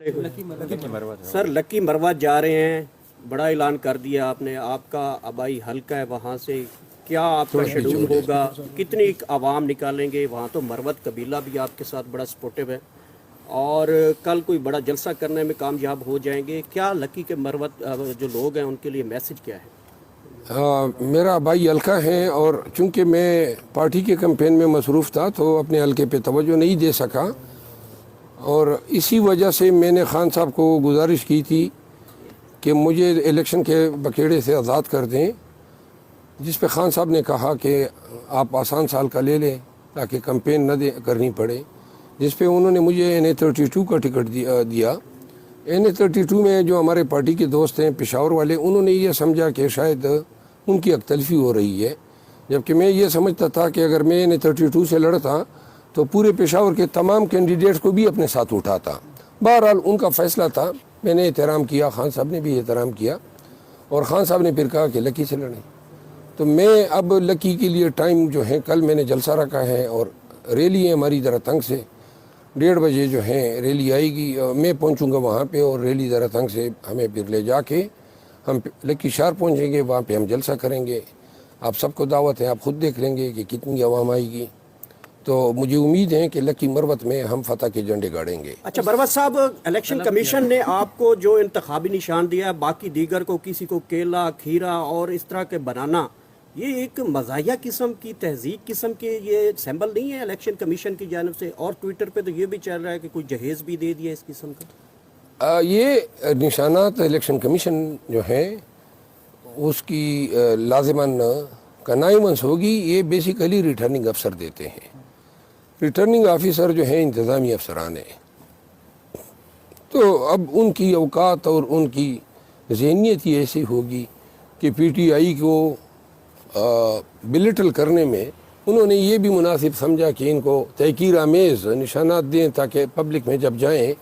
سر لکی مروت جا رہے ہیں، بڑا اعلان کر دیا آپ نے، آپ کا آبائی حلقہ ہے، وہاں سے کیا آپ کا شیڈول ہوگا، کتنی عوام نکالیں گے؟ وہاں تو مروت قبیلہ بھی آپ کے ساتھ بڑا سپورٹیو ہے، اور کل کوئی بڑا جلسہ کرنے میں کامیاب ہو جائیں گے کیا؟ لکی کے مروت جو لوگ ہیں ان کے لیے میسج کیا ہے؟ میرا بھائی حلقہ ہے، اور چونکہ میں پارٹی کے کیمپین میں مصروف تھا تو اپنے حلقے پہ توجہ نہیں دے سکا، اور اسی وجہ سے میں نے خان صاحب کو گزارش کی تھی کہ مجھے الیکشن کے بکیڑے سے آزاد کر دیں، جس پہ خان صاحب نے کہا کہ آپ آسان سال کا لے لیں تاکہ کمپین نہ کرنی پڑے، جس پہ انہوں نے مجھے NA32 کا ٹکٹ دیا۔ NA32 میں جو ہمارے پارٹی کے دوست ہیں پشاور والے، انہوں نے یہ سمجھا کہ شاید ان کی ایک تلفی ہو رہی ہے، جبکہ میں یہ سمجھتا تھا کہ اگر میں NA32 سے لڑتا تو پورے پشاور کے تمام کینڈیڈیٹس کو بھی اپنے ساتھ اٹھاتا۔ بہرحال ان کا فیصلہ تھا، میں نے احترام کیا، خان صاحب نے بھی احترام کیا، اور خان صاحب نے پھر کہا کہ لکی سے لڑیں۔ تو میں اب لکی کے لیے ٹائم جو ہے، کل میں نے جلسہ رکھا ہے اور ریلی ہے ہماری ذرا تنگ سے، 1:30 بجے جو ہے ریلی آئے گی، میں پہنچوں گا وہاں پہ، اور ریلی ذرا تنگ سے ہمیں پھر لے جا کے ہم لکی شہر پہنچیں گے، وہاں پہ ہم جلسہ کریں گے۔ آپ سب کو دعوت ہے، آپ خود دیکھ لیں گے کہ کتنی عوام آئے گی، تو مجھے امید ہے کہ لکی مروت میں ہم فتح کے جھنڈے گاڑیں گے۔ اچھا مروت صاحب، الیکشن کمیشن نے آپ کو جو انتخابی نشان دیا، باقی دیگر کو کسی کو کیلا، کھیرا اور اس طرح کے بنانا، یہ ایک مزاحیہ قسم کی، تہذیب قسم کے یہ سیمبل نہیں ہے الیکشن کمیشن کی جانب سے؟ اور ٹویٹر پہ تو یہ بھی چل رہا ہے کہ کوئی جہیز بھی دے دیا اس قسم کا۔ یہ نشانات الیکشن کمیشن جو ہے اس کی لازماً کنائمنس ہوگی، یہ بیسیکلی ریٹرننگ افسر دیتے ہیں۔ ریٹرننگ آفیسر جو ہیں انتظامی افسران ہیں، تو اب ان کی اوقات اور ان کی ذہنیت ہی ایسی ہوگی کہ PTI کو بلٹل کرنے میں انہوں نے یہ بھی مناسب سمجھا کہ ان کو تحقیر آمیز نشانات دیں تاکہ پبلک میں جب جائیں۔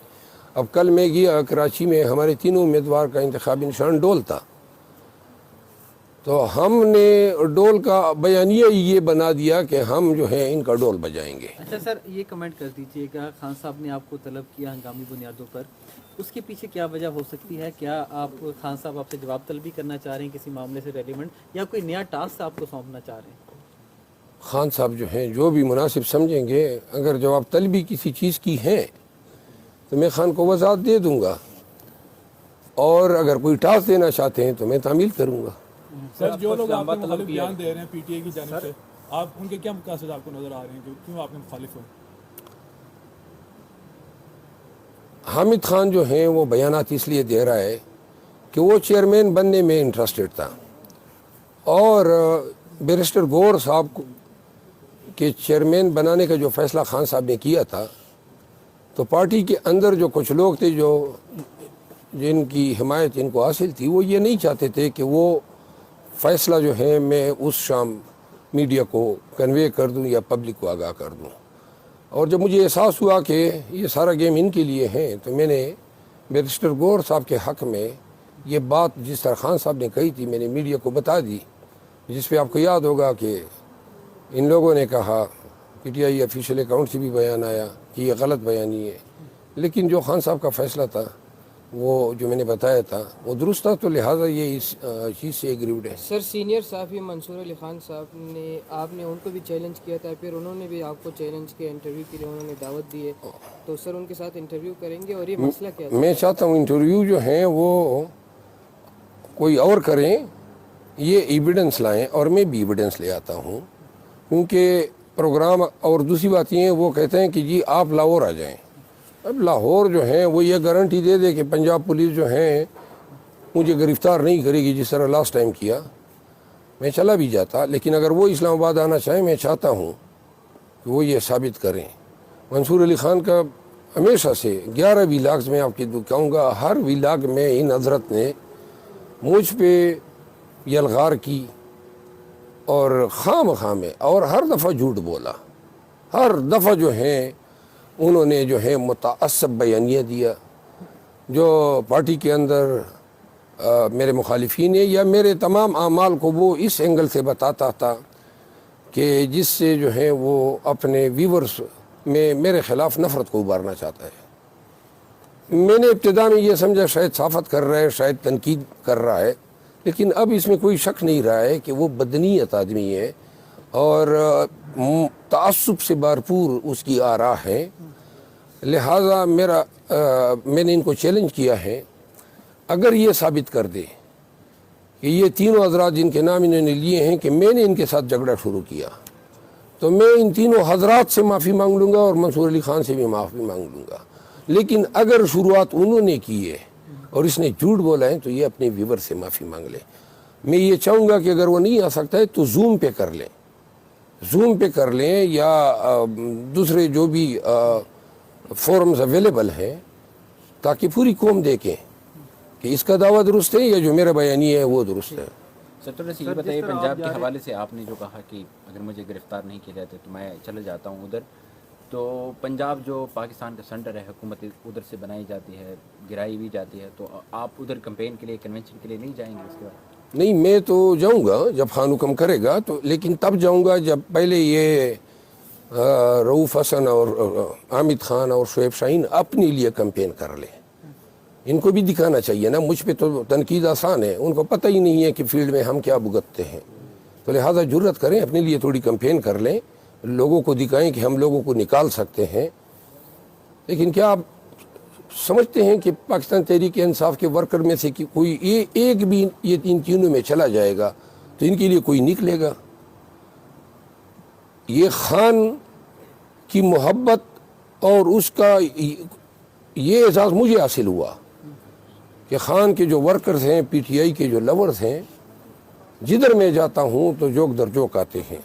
اب کل میں گیا کراچی میں، ہمارے تینوں امیدوار کا انتخابی نشان ڈول تھا، تو ہم نے ڈول کا بیانیہ یہ بنا دیا کہ ہم جو ہے ان کا ڈول بجائیں گے۔ اچھا سر، یہ کمنٹ کر دیجئے گا، خان صاحب نے آپ کو طلب کیا ہنگامی بنیادوں پر، اس کے پیچھے کیا وجہ ہو سکتی ہے؟ کیا آپ خان صاحب آپ سے جواب طلبی کرنا چاہ رہے ہیں کسی معاملے سے ریلیونٹ، یا کوئی نیا ٹاسک آپ کو سونپنا چاہ رہے ہیں؟ خان صاحب جو ہیں جو بھی مناسب سمجھیں گے، اگر جواب طلبی کسی چیز کی ہے تو میں خان کو وضاحت دے دوں گا، اور اگر کوئی ٹاسک دینا چاہتے ہیں تو میں تعمیل کروں گا۔ سر جو لوگ آپ کو مخالف بیان دے رہے ہیں PTI کی جانب سے، آپ ان کے کیا مقاصد آپ کو نظر آ رہے ہیں، کیوں آپ نے مخالف ہوئے؟ حامد خان جو ہیں وہ بیانات اس لیے دے رہا ہے کہ وہ چیئرمین بننے میں انٹرسٹڈ تھا، اور بیرسٹر گور صاحب کے چیئرمین بنانے کا جو فیصلہ خان صاحب نے کیا تھا، تو پارٹی کے اندر جو کچھ لوگ تھے جو جن کی حمایت ان کو حاصل تھی، وہ یہ نہیں چاہتے تھے کہ وہ فیصلہ جو ہے میں اس شام میڈیا کو کنوے کر دوں یا پبلک کو آگاہ کر دوں۔ اور جب مجھے احساس ہوا کہ یہ سارا گیم ان کے لیے ہے، تو میں نے بیرسٹر گور صاحب کے حق میں یہ بات جس طرح خان صاحب نے کہی تھی میں نے میڈیا کو بتا دی، جس پہ آپ کو یاد ہوگا کہ ان لوگوں نے کہا، PTI آفیشیل اکاؤنٹ سے بھی بیان آیا کہ یہ غلط بیانی ہے، لیکن جو خان صاحب کا فیصلہ تھا وہ جو میں نے بتایا تھا وہ درست تھا، تو لہٰذا یہ اس چیز سے ایگریوڈ ہے۔ سر سینئر صحافی منصور علی خان صاحب نے، آپ نے ان کو بھی چیلنج کیا تھا، پھر انہوں نے بھی آپ کو چیلنج کیا، انٹرویو کے لیے انہوں نے دعوت دی ہے، تو سر ان کے ساتھ انٹرویو کریں گے؟ اور یہ مسئلہ کیا ہے؟ میں چاہتا ہوں انٹرویو جو ہیں وہ کوئی اور کریں، یہ ایویڈنس لائیں، اور میں بھی ایویڈنس لے آتا ہوں، کیونکہ پروگرام، اور دوسری بات یہ ہے وہ کہتے ہیں کہ جی آپ لاہور آ جائیں۔ اب لاہور جو ہیں وہ یہ گارنٹی دے دے کہ پنجاب پولیس جو ہیں مجھے گرفتار نہیں کرے گی جس طرح لاسٹ ٹائم کیا، میں چلا بھی جاتا، لیکن اگر وہ اسلام آباد آنا چاہیں، میں چاہتا ہوں کہ وہ یہ ثابت کریں۔ منصور علی خان کا ہمیشہ سے 11 ولاگز میں آپ کی کہوں گا، ہر ولاگ میں ان حضرت نے مجھ پہ یلغار کی، اور خواہ میں، اور ہر دفعہ جھوٹ بولا، ہر دفعہ جو ہیں انہوں نے جو ہے متعصب بیانیہ دیا، جو پارٹی کے اندر میرے مخالفین ہیں یا میرے تمام اعمال کو وہ اس اینگل سے بتاتا تھا کہ جس سے جو ہے وہ اپنے ویورز میں میرے خلاف نفرت کو ابھارنا چاہتا ہے۔ میں نے ابتدا میں یہ سمجھا شاید صافت کر رہا ہے، شاید تنقید کر رہا ہے، لیکن اب اس میں کوئی شک نہیں رہا ہے کہ وہ بدنیت آدمی ہے اور تعصب سے بھرپور اس کی آراء ہے. لہٰذا میں نے ان کو چیلنج کیا ہے، اگر یہ ثابت کر دے کہ یہ تینوں حضرات جن کے نام انہوں نے لیے ہیں کہ میں نے ان کے ساتھ جھگڑا شروع کیا، تو میں ان تینوں حضرات سے معافی مانگ لوں گا اور منصور علی خان سے بھی معافی مانگ لوں گا. لیکن اگر شروعات انہوں نے کی ہے اور اس نے جھوٹ بولا ہے تو یہ اپنے ویور سے معافی مانگ لے. میں یہ چاہوں گا کہ اگر وہ نہیں آ سکتا ہے تو زوم پہ کر لیں، زوم پہ کر لیں یا دوسرے جو بھی فورمز اویلیبل ہیں، تاکہ پوری قوم دیکھیں کہ اس کا دعویٰ درست ہے یا جو میرا بیانیہ ہے وہ درست ہے. سر تھوڑا سا یہ بتائیے، پنجاب کے حوالے سے آپ نے جو کہا کہ اگر مجھے گرفتار نہیں کیا جاتا تو میں چلے جاتا ہوں ادھر، تو پنجاب جو پاکستان کا سینٹر ہے، حکومت ادھر سے بنائی جاتی ہے، گرائی بھی جاتی ہے، تو آپ ادھر کمپین کے لیے، کنونشن کے لیے نہیں جائیں گے اس کے بعد؟ نہیں، میں تو جاؤں گا جب خان حکم کرے گا تو، لیکن تب جاؤں گا جب پہلے یہ رؤوف حسن اور حامد خان اور شعیب شاہین اپنے لیے کمپین کر لیں. ان کو بھی دکھانا چاہیے نا، مجھ پہ تو تنقید آسان ہے، ان کو پتہ ہی نہیں ہے کہ فیلڈ میں ہم کیا بھگتتے ہیں. تو لہٰذا جرت کریں، اپنے لیے تھوڑی کمپین کر لیں، لوگوں کو دکھائیں کہ ہم لوگوں کو نکال سکتے ہیں. لیکن کیا آپ سمجھتے ہیں کہ پاکستان تحریک انصاف کے ورکر میں سے کہ کوئی ایک بھی یہ تینوں میں چلا جائے گا تو ان کے لیے کوئی نکلے گا؟ یہ خان کی محبت اور اس کا یہ احساس مجھے حاصل ہوا کہ خان کے جو ورکرز ہیں، پی ٹی آئی کے جو لورز ہیں، جدھر میں جاتا ہوں تو جوک در جوک آتے ہیں.